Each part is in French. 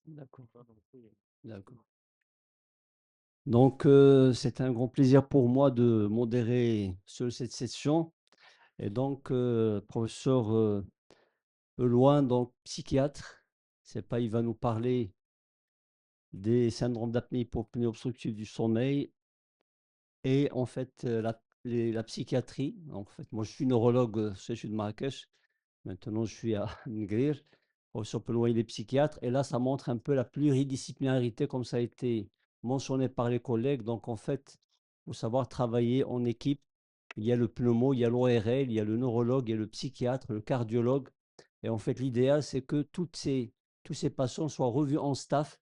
D'accord. D'accord. Donc, c'est un grand plaisir pour moi de modérer cette session. Et donc, professeur Eloin, donc psychiatre, c'est pas, il va nous parler des syndromes d'apnée hypopnée obstructive du sommeil et en fait la psychiatrie. En fait, moi je suis neurologue, je suis de Marrakech. Maintenant, je suis à Ngrir. Professeur Eloin, il est psychiatre. Et là, ça montre un peu la pluridisciplinarité, comme ça a été mentionné par les collègues. Donc, en fait, il faut savoir travailler en équipe. Il y a le pneumo, il y a l'ORL, il y a le neurologue, il y a le psychiatre, le cardiologue. Et en fait, l'idéal, c'est que tous ces patients soient revus en staff.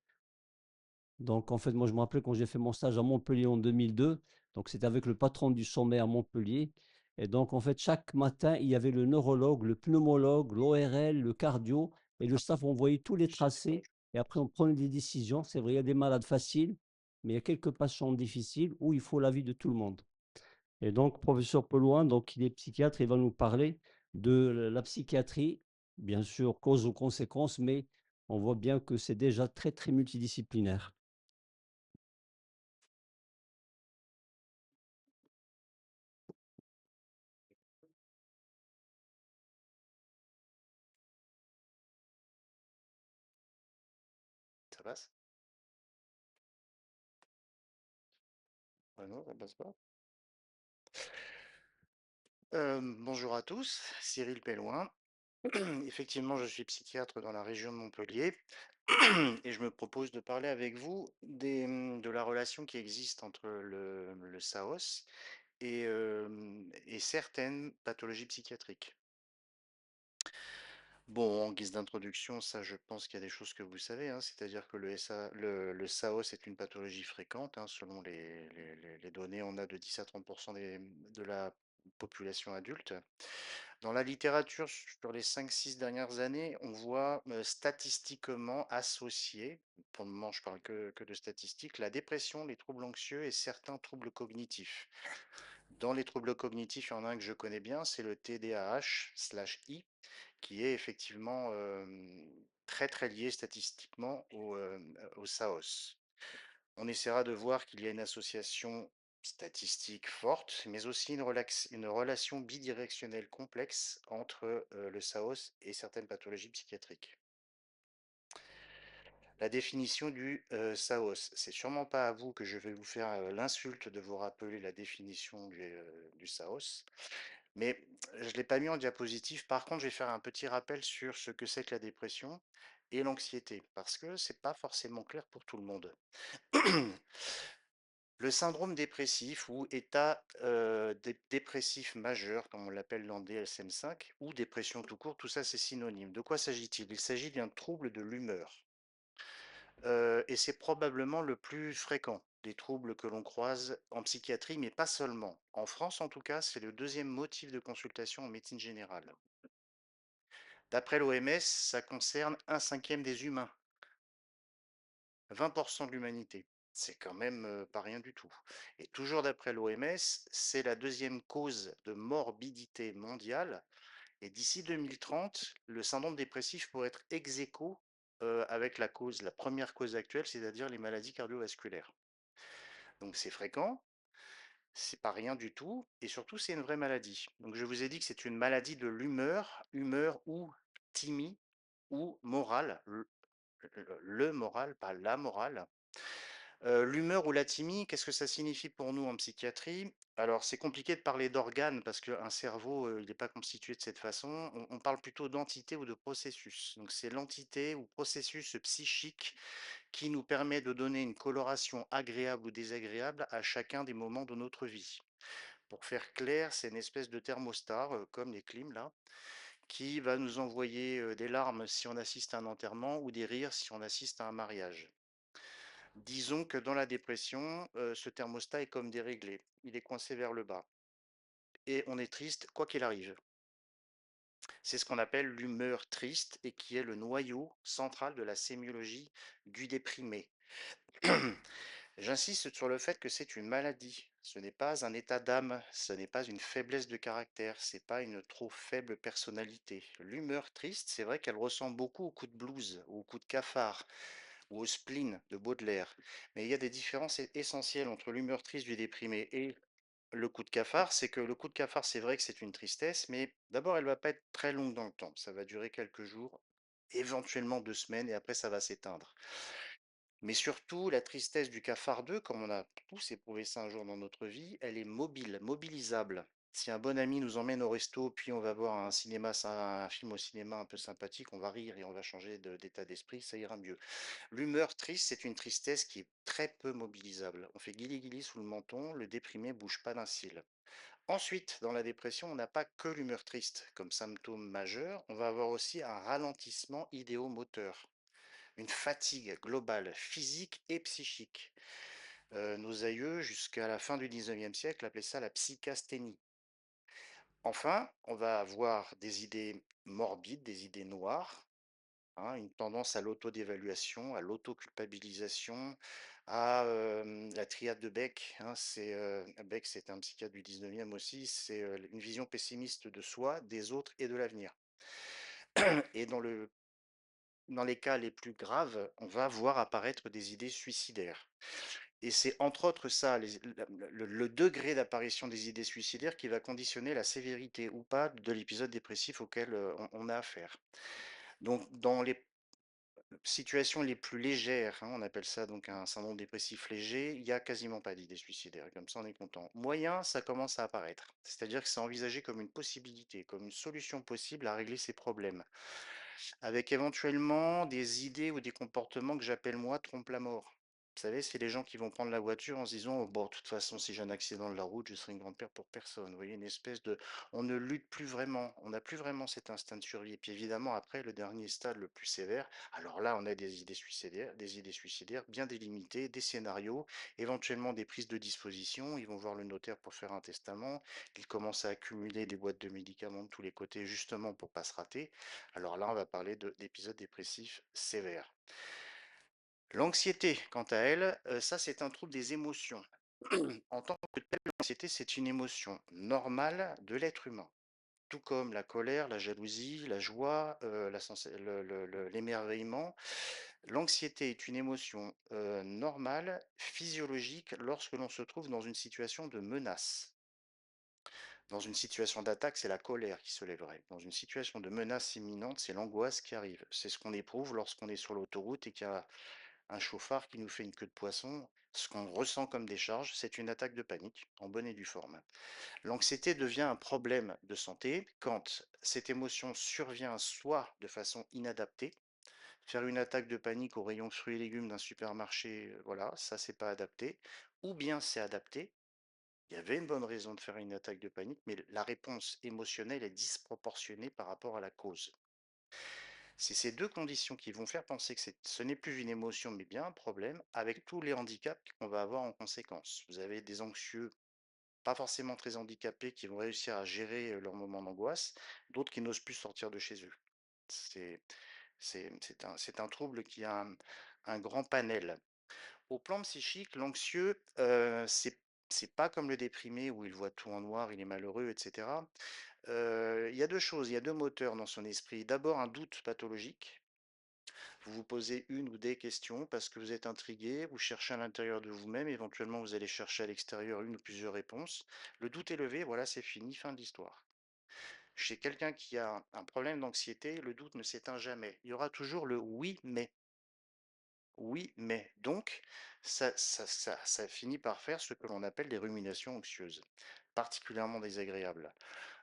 Donc, en fait, moi, je me rappelle quand j'ai fait mon stage à Montpellier en 2002. Donc, c'était avec le patron du sommet à Montpellier. Et donc, en fait, chaque matin, il y avait le neurologue, le pneumologue, l'ORL, le cardio. Et le staff envoyait tous les tracés. Et après, on prenait des décisions. C'est vrai, il y a des malades faciles, mais il y a quelques patients difficiles où il faut l'avis de tout le monde. Et donc, professeur Pelouin, donc, il est psychiatre. Il va nous parler de la psychiatrie, bien sûr, causes ou conséquences, mais on voit bien que c'est déjà très, très multidisciplinaire. Ça passe? Ah non, ça passe pas. Bonjour à tous, Cyril Pellouin. Effectivement, je suis psychiatre dans la région de Montpellier et je me propose de parler avec vous de la relation qui existe entre le SAOS et certaines pathologies psychiatriques. Bon, en guise d'introduction, ça, je pense qu'il y a des choses que vous savez, hein, c'est-à-dire que le SAOS est une pathologie fréquente, hein, selon les données, on a de 10 à 30% de la population adulte. Dans la littérature, sur les 5-6 dernières années, on voit statistiquement associer, pour le moment je parle que de statistiques, la dépression, les troubles anxieux et certains troubles cognitifs. Dans les troubles cognitifs, il y en a un que je connais bien, c'est le TDAH/I, qui est effectivement très très lié statistiquement au SAOS. On essaiera de voir qu'il y a une association statistique forte, mais aussi une relation bidirectionnelle complexe entre le SAOS et certaines pathologies psychiatriques. La définition du SAOS, c'est sûrement pas à vous que je vais vous faire l'insulte de vous rappeler la définition du SAOS, mais je ne l'ai pas mis en diapositive. Par contre, je vais faire un petit rappel sur ce que c'est que la dépression et l'anxiété, parce que c'est pas forcément clair pour tout le monde. Le syndrome dépressif ou état dépressif majeur, comme on l'appelle dans DSM-5, ou dépression tout court, tout ça c'est synonyme. De quoi s'agit-il? Il s'agit d'un trouble de l'humeur. Et c'est probablement le plus fréquent des troubles que l'on croise en psychiatrie, mais pas seulement. En France, en tout cas, c'est le deuxième motif de consultation en médecine générale. D'après l'OMS, ça concerne un cinquième des humains, 20% de l'humanité. C'est quand même pas rien du tout. Et toujours d'après l'OMS, c'est la deuxième cause de morbidité mondiale. Et d'ici 2030, le syndrome dépressif pourrait être ex aequo avec la première cause actuelle, c'est-à-dire les maladies cardiovasculaires. Donc c'est fréquent, c'est pas rien du tout, et surtout c'est une vraie maladie. Donc je vous ai dit que c'est une maladie de l'humeur, humeur ou thymie ou morale, le moral, pas la morale. L'humeur ou la thymie, qu'est-ce que ça signifie pour nous en psychiatrie? Alors c'est compliqué de parler d'organes parce qu'un cerveau, il n'est pas constitué de cette façon. On parle plutôt d'entité ou de processus. Donc c'est l'entité ou processus psychique qui nous permet de donner une coloration agréable ou désagréable à chacun des moments de notre vie. Pour faire clair, c'est une espèce de thermostat, comme les clims là, qui va nous envoyer des larmes si on assiste à un enterrement ou des rires si on assiste à un mariage. Disons que dans la dépression, ce thermostat est comme déréglé. Il est coincé vers le bas. Et on est triste quoi qu'il arrive. C'est ce qu'on appelle l'humeur triste et qui est le noyau central de la sémiologie du déprimé. J'insiste sur le fait que c'est une maladie. Ce n'est pas un état d'âme, ce n'est pas une faiblesse de caractère, c'est pas une trop faible personnalité. L'humeur triste, c'est vrai qu'elle ressemble beaucoup au coup de blues, ou au coup de cafard, ou au spleen de Baudelaire. Mais il y a des différences essentielles entre l'humeur triste du déprimé et le coup de cafard. C'est que le coup de cafard, c'est vrai que c'est une tristesse, mais d'abord, elle va pas être très longue dans le temps. Ça va durer quelques jours, éventuellement 2 semaines, et après, ça va s'éteindre. Mais surtout, la tristesse du cafardeux, comme on a tous éprouvé ça un jour dans notre vie, elle est mobile, mobilisable. Si un bon ami nous emmène au resto, puis on va voir un cinéma, un film au cinéma un peu sympathique, on va rire et on va changer d'état d'esprit, ça ira mieux. L'humeur triste, c'est une tristesse qui est très peu mobilisable. On fait guili-guili sous le menton, le déprimé bouge pas d'un cil. Ensuite, dans la dépression, on n'a pas que l'humeur triste comme symptôme majeur, on va avoir aussi un ralentissement idéomoteur, une fatigue globale, physique et psychique. Nos aïeux, jusqu'à la fin du 19e siècle, appelaient ça la psychasthénie. Enfin, on va avoir des idées morbides, des idées noires, hein, une tendance à l'autodévaluation, à l'autoculpabilisation, à la triade de Beck. Hein, Beck, c'est un psychiatre du 19e aussi, c'est une vision pessimiste de soi, des autres et de l'avenir. Et dans les cas les plus graves, on va voir apparaître des idées suicidaires. Et c'est entre autres ça, le degré d'apparition des idées suicidaires qui va conditionner la sévérité ou pas de l'épisode dépressif auquel on a affaire. Donc, dans les situations les plus légères, hein, on appelle ça donc un syndrome dépressif léger, il y a quasiment pas d'idées suicidaires. Comme ça, on est content. Moyen, ça commence à apparaître. C'est-à-dire que c'est envisagé comme une possibilité, comme une solution possible à régler ces problèmes, avec éventuellement des idées ou des comportements que j'appelle moi trompe-la-mort. Vous savez, c'est les gens qui vont prendre la voiture en se disant: «Oh, bon, de toute façon, si j'ai un accident de la route, je serai une grande perte pour personne». Vous voyez, une espèce de, on ne lutte plus vraiment, on n'a plus vraiment cet instinct de survie. Et puis évidemment, après, le dernier stade, le plus sévère, alors là, on a des idées suicidaires bien délimitées, des scénarios, éventuellement des prises de disposition. Ils vont voir le notaire pour faire un testament. Ils commencent à accumuler des boîtes de médicaments de tous les côtés, justement pour pas se rater. Alors là, on va parler d'épisodes dépressifs sévères. L'anxiété, quant à elle, ça c'est un trouble des émotions. En tant que telle, l'anxiété c'est une émotion normale de l'être humain. Tout comme la colère, la jalousie, la joie, l'émerveillement. L'anxiété est une émotion normale, physiologique, lorsque l'on se trouve dans une situation de menace. Dans une situation d'attaque, c'est la colère qui se lèverait. Dans une situation de menace imminente, c'est l'angoisse qui arrive. C'est ce qu'on éprouve lorsqu'on est sur l'autoroute et qu'il y a un chauffard qui nous fait une queue de poisson. Ce qu'on ressent comme décharge, c'est une attaque de panique, en bonne et due forme. L'anxiété devient un problème de santé quand cette émotion survient soit de façon inadaptée. Faire une attaque de panique au rayon fruits et légumes d'un supermarché, voilà, ça c'est pas adapté. Ou bien c'est adapté, il y avait une bonne raison de faire une attaque de panique, mais la réponse émotionnelle est disproportionnée par rapport à la cause. C'est ces deux conditions qui vont faire penser que ce n'est plus une émotion, mais bien un problème, avec tous les handicaps qu'on va avoir en conséquence. Vous avez des anxieux, pas forcément très handicapés, qui vont réussir à gérer leur moment d'angoisse, d'autres qui n'osent plus sortir de chez eux. C'est, c'est un trouble qui a un grand panel. Au plan psychique, l'anxieux, c'est pas comme le déprimé où il voit tout en noir, il est malheureux, etc. Il y a 2 choses, il y a 2 moteurs dans son esprit. D'abord un doute pathologique. Vous vous posez une ou des questions parce que vous êtes intrigué, vous cherchez à l'intérieur de vous-même, éventuellement vous allez chercher à l'extérieur une ou plusieurs réponses. Le doute est levé, voilà, c'est fini, fin de l'histoire. Chez quelqu'un qui a un problème d'anxiété, le doute ne s'éteint jamais. Il y aura toujours le oui, mais. Oui, mais. Donc, ça finit par faire ce que l'on appelle des ruminations anxieuses, particulièrement désagréables.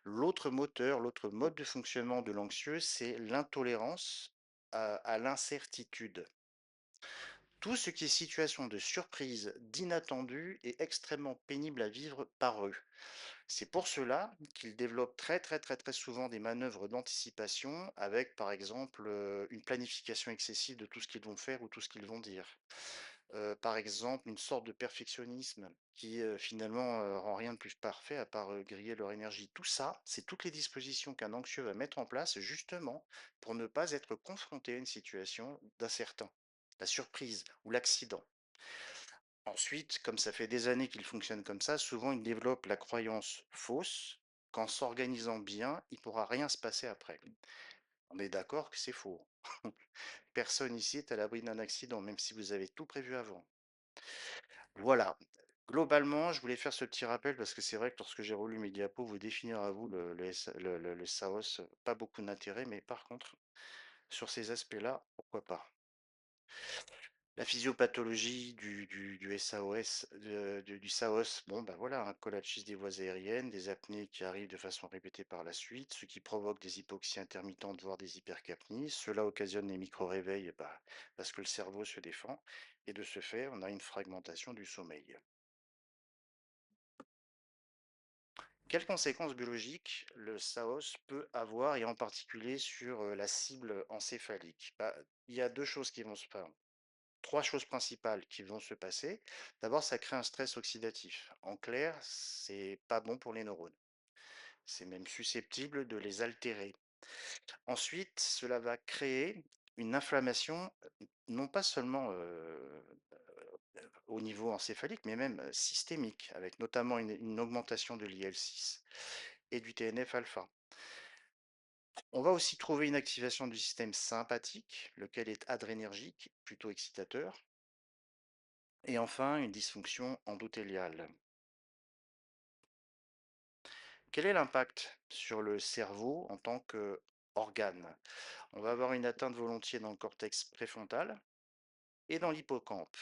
L'autre moteur, l'autre mode de fonctionnement de l'anxieux, c'est l'intolérance à l'incertitude. Tout ce qui est situation de surprise, d'inattendu est extrêmement pénible à vivre par eux. C'est pour cela qu'ils développent très très très très souvent des manœuvres d'anticipation avec par exemple une planification excessive de tout ce qu'ils vont faire ou tout ce qu'ils vont dire. Par exemple, une sorte de perfectionnisme qui, finalement, rend rien de plus parfait à part, griller leur énergie. Tout ça, c'est toutes les dispositions qu'un anxieux va mettre en place justement pour ne pas être confronté à une situation d'incertain, la surprise ou l'accident. Ensuite, comme ça fait des années qu'il fonctionne comme ça, souvent il développe la croyance fausse qu'en s'organisant bien, il pourra rien se passer après. On est d'accord que c'est faux. Personne ici est à l'abri d'un accident, même si vous avez tout prévu avant. Voilà. Globalement, je voulais faire ce petit rappel parce que c'est vrai que lorsque j'ai relu mes diapos, vous définir à vous le SAOS, pas beaucoup d'intérêt, mais par contre, sur ces aspects-là, pourquoi pas. La physiopathologie du SAOS, du SAOS, bon, bah voilà, un collapsus des voies aériennes, des apnées qui arrivent de façon répétée par la suite, ce qui provoque des hypoxies intermittentes, voire des hypercapnies. Cela occasionne des micro-réveils, bah, parce que le cerveau se défend, et de ce fait, on a une fragmentation du sommeil. Quelles conséquences biologiques le SAOS peut avoir, et en particulier sur la cible encéphalique? Bah, il y a deux choses qui vont se passer. Trois choses principales qui vont se passer. D'abord, ça crée un stress oxydatif. En clair, c'est pas bon pour les neurones. C'est même susceptible de les altérer. Ensuite, cela va créer une inflammation, non pas seulement au niveau encéphalique, mais même systémique, avec notamment une augmentation de l'IL6 et du TNF-alpha. On va aussi trouver une activation du système sympathique, lequel est adrénergique, plutôt excitateur, et enfin une dysfonction endothéliale. Quel est l'impact sur le cerveau en tant qu'organe? On va avoir une atteinte volontiers dans le cortex préfrontal et dans l'hippocampe.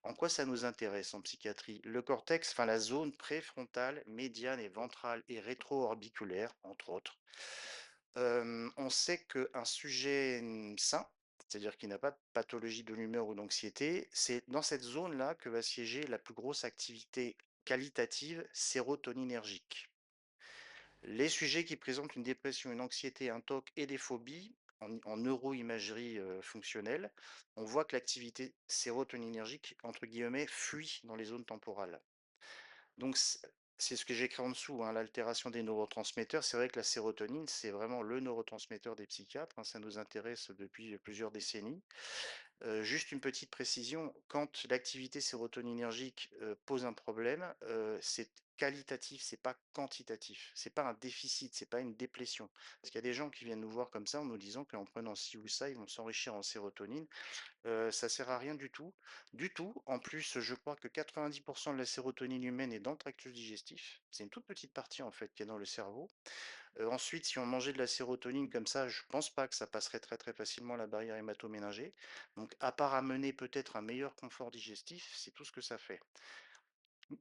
En quoi ça nous intéresse en psychiatrie? Le cortex, enfin la zone préfrontale, médiane et ventrale et rétro-orbiculaire, entre autres. On sait qu'un sujet sain, c'est-à-dire qui n'a pas de pathologie de l'humeur ou d'anxiété, c'est dans cette zone-là que va siéger la plus grosse activité qualitative sérotoninergique. Les sujets qui présentent une dépression, une anxiété, un TOC et des phobies en neuroimagerie fonctionnelle, on voit que l'activité sérotoninergique, entre guillemets, fuit dans les zones temporales. Donc, c'est ce que j'écris en dessous, hein, l'altération des neurotransmetteurs. C'est vrai que la sérotonine, c'est vraiment le neurotransmetteur des psychiatres, hein, ça nous intéresse depuis plusieurs décennies. Juste une petite précision, quand l'activité sérotoninergique, pose un problème, c'est qualitatif, c'est pas quantitatif. C'est pas un déficit, c'est pas une déplétion. Parce qu'il y a des gens qui viennent nous voir comme ça en nous disant qu'en prenant ci ou ça, ils vont s'enrichir en sérotonine. Ça sert à rien du tout. Du tout. En plus, je crois que 90 de la sérotonine humaine est dans le tractus digestif. C'est une toute petite partie en fait qui est dans le cerveau. Ensuite, si on mangeait de la sérotonine comme ça, je pense pas que ça passerait très, très facilement la barrière hémato-méningée. Donc à part amener peut-être un meilleur confort digestif, c'est tout ce que ça fait.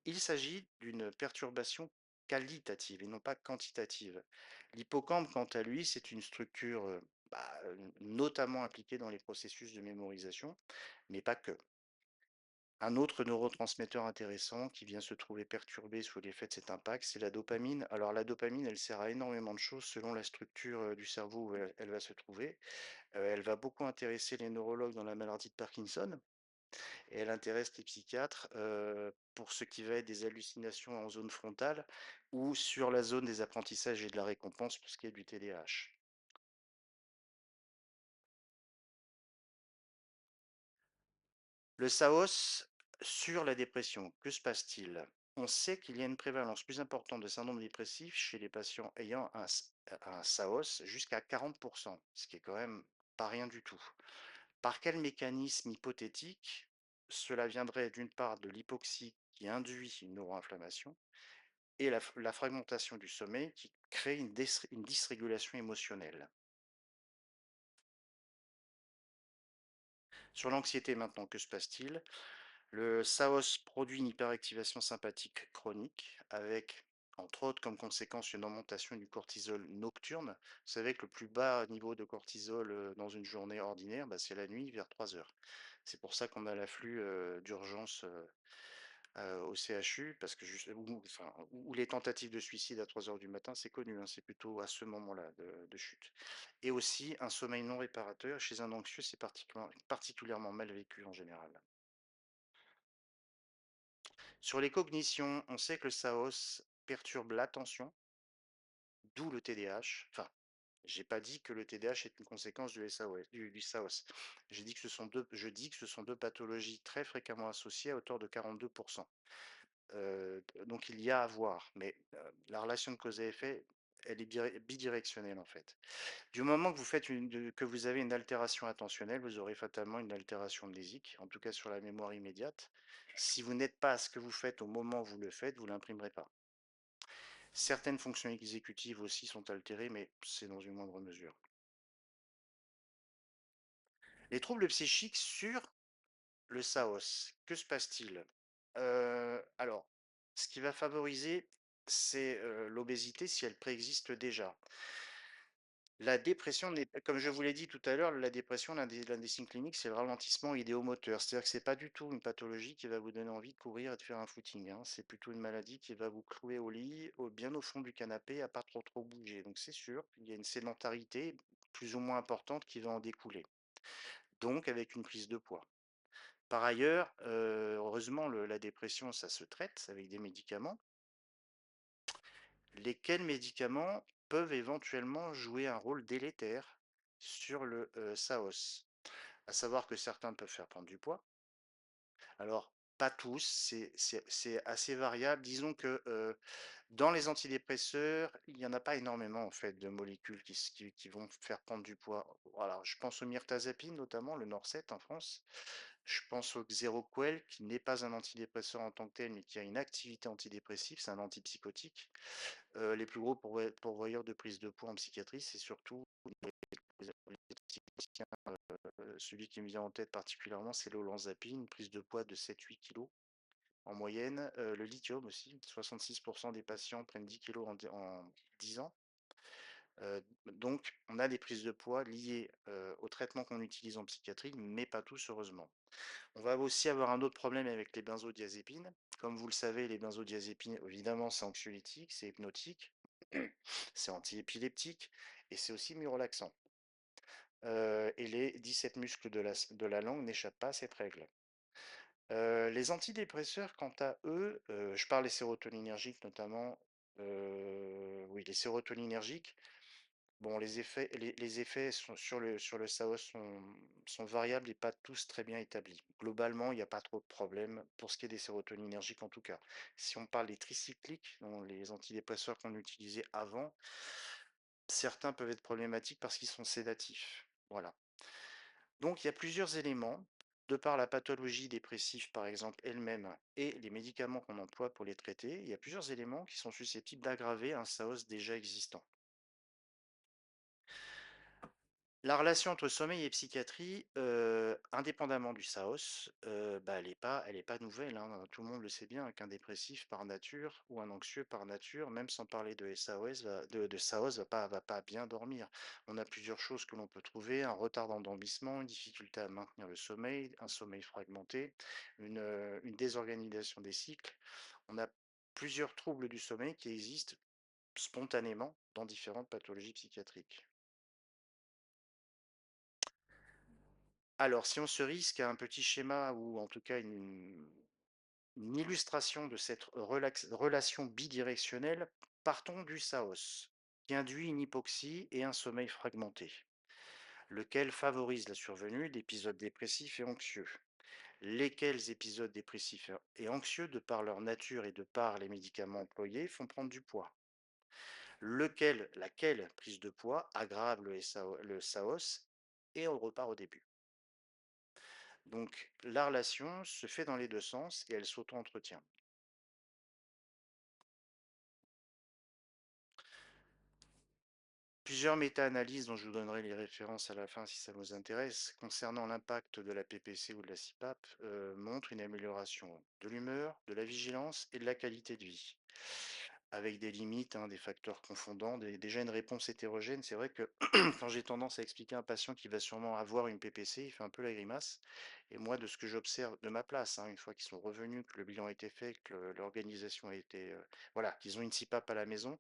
Il s'agit d'une perturbation qualitative et non pas quantitative. L'hippocampe, quant à lui, c'est une structure, notamment impliquée dans les processus de mémorisation, mais pas que. Un autre neurotransmetteur intéressant qui vient se trouver perturbé sous l'effet de cet impact, c'est la dopamine. Alors la dopamine, elle sert à énormément de choses selon la structure du cerveau où elle va se trouver. Elle va beaucoup intéresser les neurologues dans la maladie de Parkinson et elle intéresse les psychiatres pour ce qui va être des hallucinations en zone frontale ou sur la zone des apprentissages et de la récompense pour ce qui est du TDAH. Le SAOS sur la dépression, que se passe-t-il? On sait qu'il y a une prévalence plus importante de syndrome dépressif chez les patients ayant un SAOS jusqu'à 40%, ce qui est quand même pas rien du tout. Par quel mécanisme hypothétique cela viendrait d'une part de l'hypoxie qui induit une neuroinflammation et la fragmentation du sommeil qui crée une dysrégulation émotionnelle. Sur l'anxiété maintenant, que se passe-t-il? Le SAOS produit une hyperactivation sympathique chronique avec, entre autres, comme conséquence une augmentation du cortisol nocturne. Vous savez que le plus bas niveau de cortisol dans une journée ordinaire, bah, c'est la nuit vers 3 heures. C'est pour ça qu'on a l'afflux d'urgence au CHU, parce que ou les tentatives de suicide à 3 heures du matin, c'est connu, hein, c'est plutôt à ce moment-là de chute. Et aussi un sommeil non réparateur. Chez un anxieux, c'est particulièrement mal vécu en général. Sur les cognitions, on sait que le SAOS perturbe l'attention, d'où le TDAH. Enfin, J'ai pas dit que le TDAH est une conséquence du SAOS, du SAOS. Je dis que ce sont deux pathologies très fréquemment associées à hauteur de 42%. Donc il y a à voir, mais la relation de cause à effet, elle est bidirectionnelle en fait. Du moment que que vous avez une altération attentionnelle, vous aurez fatalement une altération mnésique, en tout cas sur la mémoire immédiate. Si vous n'êtes pas à ce que vous faites au moment où vous le faites, vous l'imprimerez pas. Certaines fonctions exécutives aussi sont altérées, mais c'est dans une moindre mesure. Les troubles psychiques sur le SAOS, que se passe-t-il? Alors, ce qui va favoriser, c'est, l'obésité si elle préexiste déjà. La dépression n'est comme je vous l'ai dit tout à l'heure, la dépression, l'un des signes cliniques, c'est le ralentissement idéomoteur. C'est-à-dire que c'est pas du tout une pathologie qui va vous donner envie de courir et de faire un footing, hein. C'est plutôt une maladie qui va vous clouer au lit, bien au fond du canapé, à pas trop bouger. Donc c'est sûr, il y a une sédentarité plus ou moins importante qui va en découler. Donc avec une prise de poids. Par ailleurs, heureusement, la dépression, ça se traite avec des médicaments. Lesquels médicaments peuvent éventuellement jouer un rôle délétère sur le SAOS. À savoir que certains peuvent faire prendre du poids. Alors, pas tous, c'est assez variable. Disons que dans les antidépresseurs, il n'y en a pas énormément en fait de molécules qui vont faire prendre du poids. Voilà, je pense au mirtazapine notamment, le Norset en France. Je pense au Xeroquel, qui n'est pas un antidépresseur en tant que tel, mais qui a une activité antidépressive, c'est un antipsychotique. Les plus gros pourvoyeurs de prise de poids en psychiatrie, c'est surtout les antipsychotiques, hein. Celui qui me vient en tête particulièrement, c'est l'olanzapine, une prise de poids de 7-8 kilos en moyenne. Le lithium aussi, 66% des patients prennent 10 kilos en 10 ans. Donc, on a des prises de poids liées au traitement qu'on utilise en psychiatrie, mais pas tous, heureusement. On va aussi avoir un autre problème avec les benzodiazépines. Comme vous le savez, les benzodiazépines, évidemment, c'est anxiolytique, c'est hypnotique, c'est antiépileptique et c'est aussi myorelaxant. Et les 17 muscles de la langue n'échappent pas à cette règle. Les antidépresseurs, quant à eux, je parle des sérotoninergiques notamment, oui, les sérotoninergiques, bon, les effets sur le SAOS sont variables et pas tous très bien établis. Globalement, il n'y a pas trop de problèmes pour ce qui est des sérotoninergiques en tout cas. Si on parle des tricycliques, donc les antidépresseurs qu'on utilisait avant, certains peuvent être problématiques parce qu'ils sont sédatifs. Voilà. Donc il y a plusieurs éléments, de par la pathologie dépressive par exemple elle-même et les médicaments qu'on emploie pour les traiter, il y a plusieurs éléments qui sont susceptibles d'aggraver un SAOS déjà existant. La relation entre sommeil et psychiatrie, indépendamment du SAOS, bah, elle est pas nouvelle, hein. Tout le monde le sait bien qu'un dépressif par nature ou un anxieux par nature, même sans parler de SAOS, de SAOS, va pas bien dormir. On a plusieurs choses que l'on peut trouver, un retard d'endormissement, une difficulté à maintenir le sommeil, un sommeil fragmenté, une désorganisation des cycles. On a plusieurs troubles du sommeil qui existent spontanément dans différentes pathologies psychiatriques. Alors, si on se risque à un petit schéma ou en tout cas une illustration de cette relation bidirectionnelle, partons du SAOS, qui induit une hypoxie et un sommeil fragmenté, lequel favorise la survenue d'épisodes dépressifs et anxieux. Lesquels épisodes dépressifs et anxieux, de par leur nature et de par les médicaments employés, font prendre du poids. Laquelle prise de poids aggrave le SAOS et on repart au début. Donc la relation se fait dans les 2 sens et elle s'auto-entretient. Plusieurs méta-analyses dont je vous donnerai les références à la fin si ça vous intéresse, concernant l'impact de la PPC ou de la CPAP, montrent une amélioration de l'humeur, de la vigilance et de la qualité de vie. Avec des limites, hein, des facteurs confondants, déjà une réponse hétérogène. C'est vrai que quand j'ai tendance à expliquer à un patient qui va sûrement avoir une PPC, il fait un peu la grimace. Et moi, de ce que j'observe de ma place, hein, une fois qu'ils sont revenus, que le bilan a été fait, que l'organisation a été, voilà, qu'ils ont une CPAP à la maison,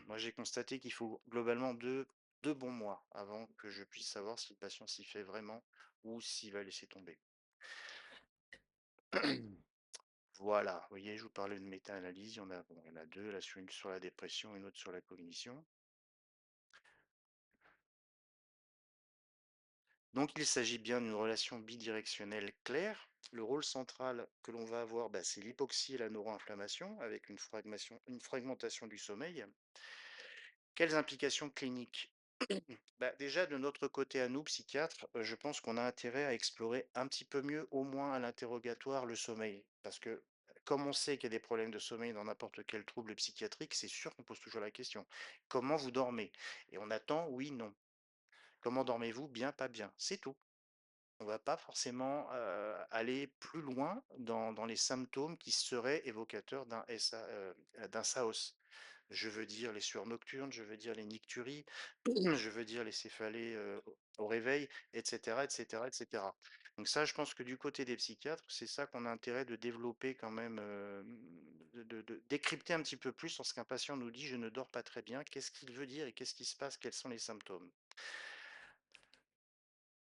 moi j'ai constaté qu'il faut globalement deux bons mois avant que je puisse savoir si le patient s'y fait vraiment ou s'il va laisser tomber. Voilà, vous voyez, je vous parlais de méta-analyse, il y en a, bon, il y en a deux, là, une sur la dépression et une autre sur la cognition. Donc il s'agit bien d'une relation bidirectionnelle claire. Le rôle central que l'on va avoir, bah, c'est l'hypoxie et la neuroinflammation avec une fragmentation du sommeil. Quelles implications cliniques? Bah, déjà, de notre côté à nous, psychiatres, je pense qu'on a intérêt à explorer un petit peu mieux, au moins à l'interrogatoire, le sommeil. Parce que comme on sait qu'il y a des problèmes de sommeil dans n'importe quel trouble psychiatrique, c'est sûr qu'on pose toujours la question. Comment vous dormez? Et on attend oui, non. Comment dormez-vous? Bien, pas bien. C'est tout. On va pas forcément aller plus loin dans les symptômes qui seraient évocateurs d'un SAOS. Je veux dire les sueurs nocturnes, je veux dire les nicturies, je veux dire les céphalées au réveil, etc., etc., etc. Donc ça, je pense que du côté des psychiatres, c'est ça qu'on a intérêt de développer quand même, de décrypter un petit peu plus lorsqu'un patient nous dit je ne dors pas très bien, qu'est-ce qu'il veut dire et qu'est-ce qui se passe, quels sont les symptômes.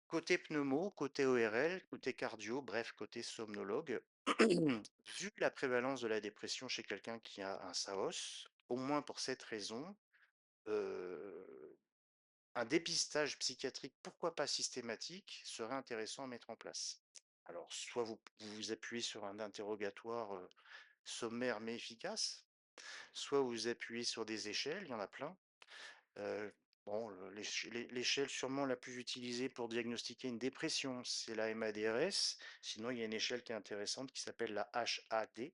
Côté pneumo, côté ORL, côté cardio, bref, côté somnologue, vu la prévalence de la dépression chez quelqu'un qui a un SAOS, au moins pour cette raison, euh, un dépistage psychiatrique, pourquoi pas systématique, serait intéressant à mettre en place. Alors, soit vous vous appuyez sur un interrogatoire sommaire mais efficace, soit vous vous appuyez sur des échelles, il y en a plein. Heu, bon, l'échelle sûrement la plus utilisée pour diagnostiquer une dépression, c'est la MADRS. Sinon, il y a une échelle qui est intéressante qui s'appelle la HAD,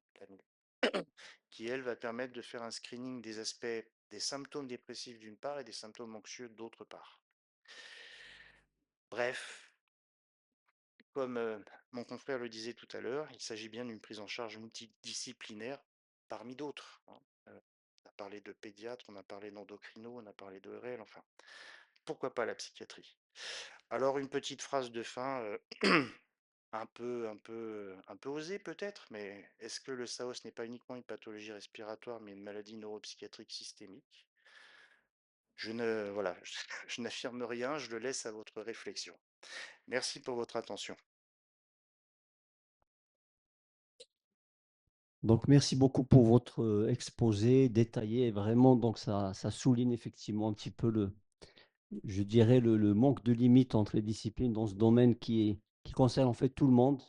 qui elle va permettre de faire un screening des aspects des symptômes dépressifs d'une part et des symptômes anxieux d'autre part. Bref, comme, mon confrère le disait tout à l'heure, il s'agit bien d'une prise en charge multidisciplinaire parmi d'autres, hein. On a parlé de pédiatre, on a parlé d'endocrino, on a parlé d'ORL, enfin, pourquoi pas la psychiatrie? Alors une petite phrase de fin, un peu osée peut-être, mais est-ce que le SAOS n'est pas uniquement une pathologie respiratoire, mais une maladie neuropsychiatrique systémique? Je ne voilà, je n'affirme rien, je le laisse à votre réflexion. Merci pour votre attention. Donc merci beaucoup pour votre, exposé détaillé. Vraiment, donc ça souligne effectivement un petit peu je dirais le manque de limite entre les disciplines dans ce domaine qui concerne en fait tout le monde,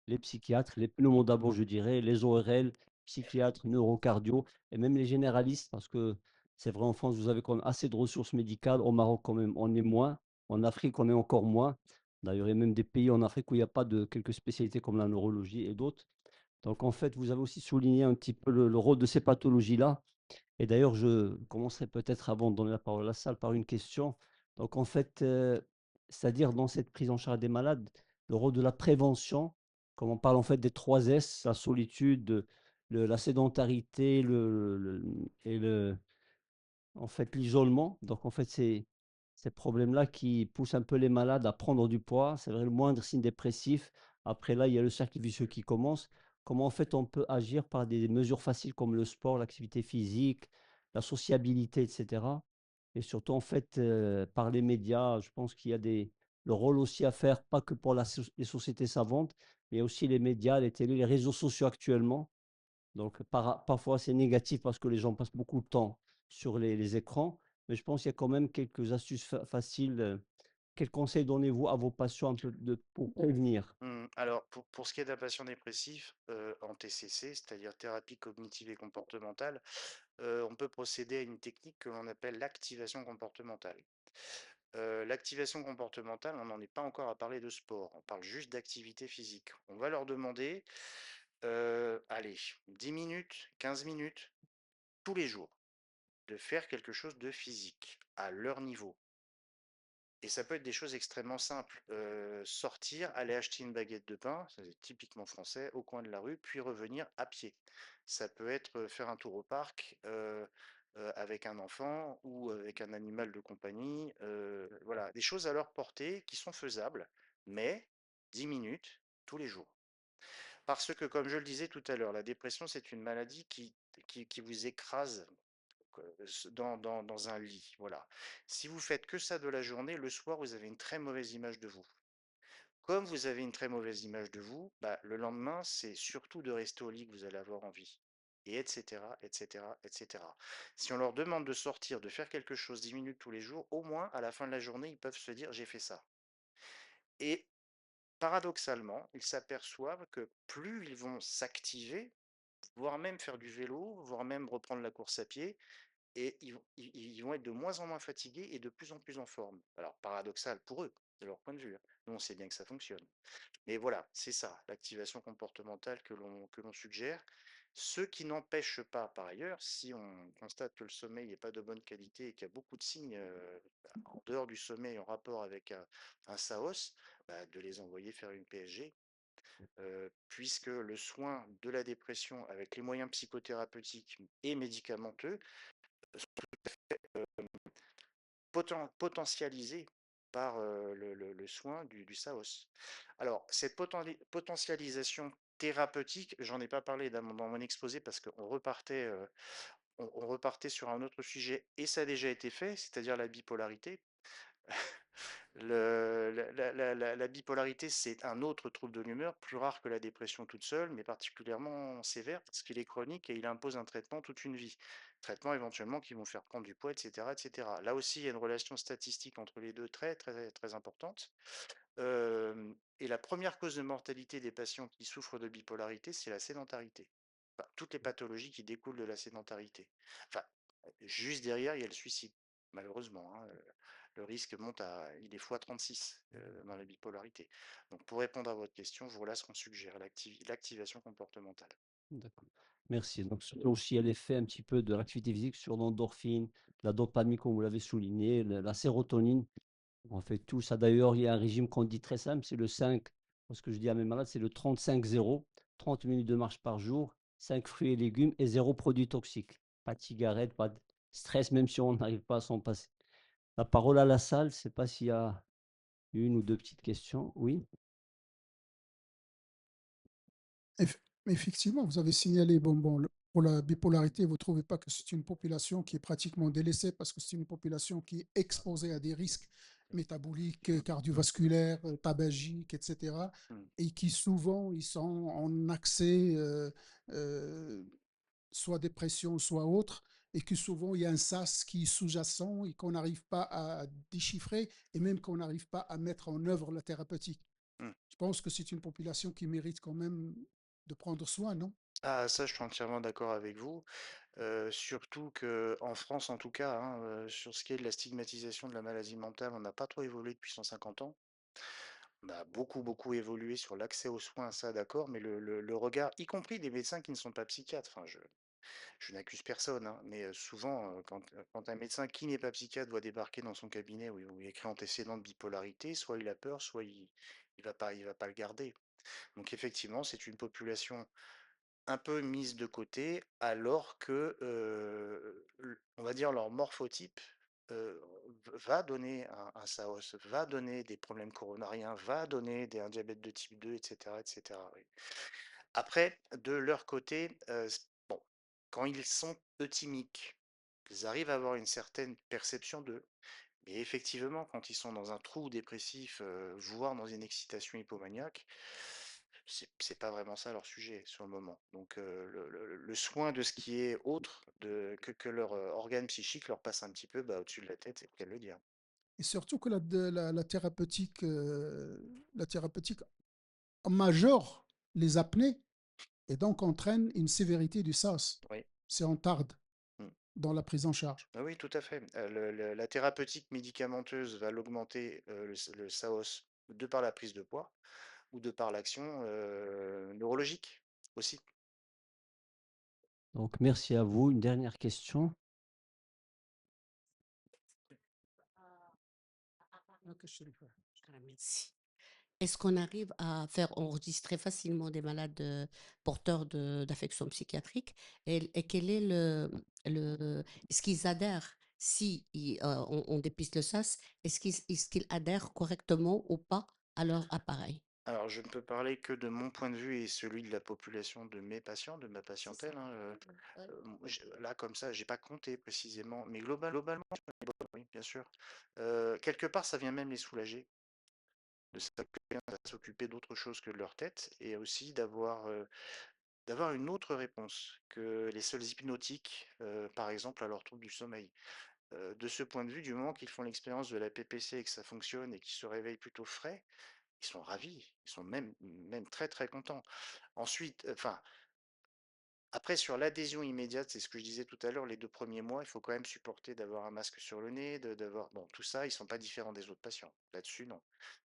les psychiatres, les pneumos d'abord je dirais, les ORL, psychiatres, neurocardio et même les généralistes parce que c'est vrai en France vous avez quand même assez de ressources médicales, au Maroc quand même on est moins, en Afrique on est encore moins. D'ailleurs il y a même des pays en Afrique où il y a pas de quelques spécialités comme la neurologie et d'autres. Donc en fait vous avez aussi souligné un petit peu le rôle de ces pathologies-là et d'ailleurs, je commencerai peut-être avant de donner la parole à la salle par une question. Donc en fait, c'est-à-dire dans cette prise en charge des malades, le rôle de la prévention, comme on parle en fait des 3 S, la solitude, la sédentarité et en fait, l'isolement. Donc en fait, c'est ces problèmes-là qui poussent un peu les malades à prendre du poids. C'est vrai, le moindre signe dépressif. Après là, il y a le cercle vicieux qui commence. Comment en fait on peut agir par des mesures faciles comme le sport, l'activité physique, la sociabilité, etc. Et surtout en fait par les médias, je pense qu'il y a le rôle aussi à faire, pas que pour les sociétés savantes, mais aussi les médias, les télés, les réseaux sociaux actuellement. Donc parfois c'est négatif parce que les gens passent beaucoup de temps sur les écrans, mais je pense qu'il y a quand même quelques astuces faciles. Quels conseils donnez-vous à vos patients un peu pour prévenir? Alors pour ce qui est d'un patient dépressif, en TCC, c'est-à-dire thérapie cognitive et comportementale, on peut procéder à une technique que l'on appelle l'activation comportementale. L'activation comportementale, on n'en est pas encore à parler de sport, on parle juste d'activité physique. On va leur demander, allez, 10 minutes, 15 minutes, tous les jours, de faire quelque chose de physique, à leur niveau. Et ça peut être des choses extrêmement simples. Sortir, aller acheter une baguette de pain, ça c'est typiquement français, au coin de la rue, puis revenir à pied. Ça peut être faire un tour au parc avec un enfant ou avec un animal de compagnie. Voilà, des choses à leur portée qui sont faisables, mais 10 minutes tous les jours. Parce que, comme je le disais tout à l'heure, la dépression, c'est une maladie qui vous écrase dans un lit. Voilà. Si vous faites que ça de la journée, le soir, vous avez une très mauvaise image de vous. Comme vous avez une très mauvaise image de vous, bah, le lendemain, c'est surtout de rester au lit que vous allez avoir envie. Et etc., etc., etc. Si on leur demande de sortir, de faire quelque chose 10 minutes tous les jours, au moins, à la fin de la journée, ils peuvent se dire, j'ai fait ça. Et paradoxalement, ils s'aperçoivent que plus ils vont s'activer, voire même faire du vélo, voire même reprendre la course à pied, et ils vont être de moins en moins fatigués et de plus en plus en forme. Alors, paradoxal pour eux, de leur point de vue, hein. Nous, on sait bien que ça fonctionne. Mais voilà, c'est ça, l'activation comportementale que l'on suggère. Ce qui n'empêche pas, par ailleurs, si on constate que le sommeil n'est pas de bonne qualité et qu'il y a beaucoup de signes en dehors du sommeil en rapport avec un SAOS, bah, de les envoyer faire une PSG, puisque le soin de la dépression avec les moyens psychothérapeutiques et médicamenteux potentialisé par le soin du SAOS. Alors, cette potentialisation thérapeutique, j'en ai pas parlé dans mon exposé parce qu'on repartait, on repartait sur un autre sujet et ça a déjà été fait, c'est-à-dire la bipolarité. La bipolarité, c'est un autre trouble de l'humeur, plus rare que la dépression toute seule, mais particulièrement sévère parce qu'il est chronique et il impose un traitement toute une vie. Traitement éventuellement qui vont faire prendre du poids, etc., etc. Là aussi, il y a une relation statistique entre les deux très, très, très importante. Et la première cause de mortalité des patients qui souffrent de bipolarité, c'est la sédentarité. Enfin, toutes les pathologies qui découlent de la sédentarité. Enfin, juste derrière, il y a le suicide, malheureusement, hein. Le risque monte il est fois 36 dans la bipolarité. Donc, pour répondre à votre question, voilà ce qu'on suggère, l'activation comportementale. D'accord. Merci. Donc, surtout aussi, il y a l'effet un petit peu de l'activité physique sur l'endorphine, la dopamine, comme vous l'avez souligné, la sérotonine. On fait tout ça. D'ailleurs, il y a un régime qu'on dit très simple, c'est le 5. Moi, ce que je dis à mes malades, c'est le 35-0. 30 minutes de marche par jour, 5 fruits et légumes et zéro produit toxique. Pas de cigarette, pas de stress, même si on n'arrive pas à s'en passer. La parole à la salle, je ne sais pas s'il y a une ou deux petites questions. Oui, Eff Effectivement, vous avez signalé, pour la bipolarité, vous ne trouvez pas que c'est une population qui est pratiquement délaissée parce que c'est une population qui est exposée à des risques métaboliques, cardiovasculaires, tabagiques, et cetera, Mm, et qui souvent, ils sont en accès, heu, soit dépression, soit autre, et que souvent il y a un sas qui est sous-jacent et qu'on n'arrive pas à déchiffrer et même qu'on n'arrive pas à mettre en œuvre la thérapeutique. mm. Je pense que c'est une population qui mérite quand même de prendre soin, non? Ah, ça, je suis entièrement d'accord avec vous. Surtout que en France, en tout cas, hein, sur ce qui est de la stigmatisation de la maladie mentale, on n'a pas trop évolué depuis 150 ans. On a beaucoup, beaucoup évolué sur l'accès aux soins, ça d'accord, mais le regard, y compris des médecins qui ne sont pas psychiatres, enfin, je n'accuse personne, hein, mais souvent, quand un médecin qui n'est pas psychiatre voit débarquer dans son cabinet où il y a écrit antécédent de bipolarité, soit il a peur, soit il va pas le garder. Donc effectivement, c'est une population un peu mise de côté, alors que, on va dire leur morphotype va donner un SAOS, va donner des problèmes coronariens, va donner un diabète de type 2, etc., etc. Oui. Après, de leur côté, bon, quand ils sont euthymiques, ils arrivent à avoir une certaine perception d'eux. Mais effectivement, quand ils sont dans un trou dépressif, voire dans une excitation hypomaniaque, c'est pas vraiment ça leur sujet sur le moment. Donc le soin de ce qui est autre, que leur organe psychique leur passe un petit peu bah, au-dessus de la tête, c'est le cas de le dire. Et surtout que la thérapeutique majore les apnées et donc entraîne une sévérité du sas. Oui. C'est en tarde Mm. dans la prise en charge. Ah oui, tout à fait. La thérapeutique médicamenteuse va l'augmenter, le SAOS, de par la prise de poids ou de par l'action neurologique aussi. donc merci à vous. Une dernière question. Ok, Chérifa. Ah, merci. Est-ce qu'on arrive à faire enregistrer facilement des malades porteurs d'affections psychiatriques et quel est est-ce qu'ils adhèrent si on dépiste le SAS, est-ce qu'ils adhèrent correctement ou pas à leur appareil? Alors, je ne peux parler que de mon point de vue et celui de la population de mes patients, de ma C'est ça. patientèle, hein. Ouais. Là, comme ça, j'ai pas compté précisément, mais globalement, oui, bien sûr. Quelque part, ça vient même les soulager de s'occuper d'autre chose que de leur tête et aussi d'avoir une autre réponse que les seuls hypnotiques, par exemple, à leur trouble du sommeil. De ce point de vue, du moment qu'ils font l'expérience de la PPC et que ça fonctionne et qu'ils se réveillent plutôt frais, ils sont ravis, ils sont même très, très contents. Ensuite, enfin, après sur l'adhésion immédiate, c'est ce que je disais tout à l'heure, les 2 premiers mois, il faut quand même supporter d'avoir un masque sur le nez, de d'avoir bon, tout ça, ils sont pas différents des autres patients. Là-dessus, non.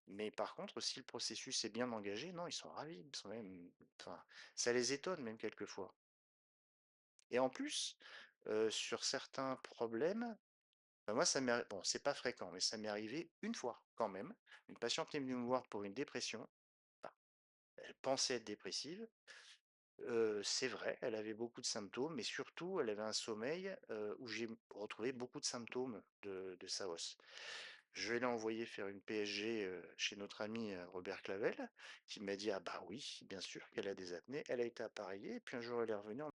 Mais par contre, si le processus est bien engagé, non, ils sont ravis, ils sont même enfin, ça les étonne même quelquefois. Et en plus, sur certains problèmes, bah, moi ça m'est arri bon, c'est pas fréquent, mais ça m'est arrivé une fois quand même. Une patiente est venue me voir pour une dépression. Enfin, elle pensait être dépressive. C'est vrai, elle avait beaucoup de symptômes, mais surtout, elle avait un sommeil, où j'ai retrouvé beaucoup de symptômes de SAOS. Je l'ai envoyé faire une PSG, chez notre ami, Robert Clavel, qui m'a dit: «Ah bah oui, bien sûr qu'elle a des apnées». Elle a été appareillée et puis un jour elle est revenue en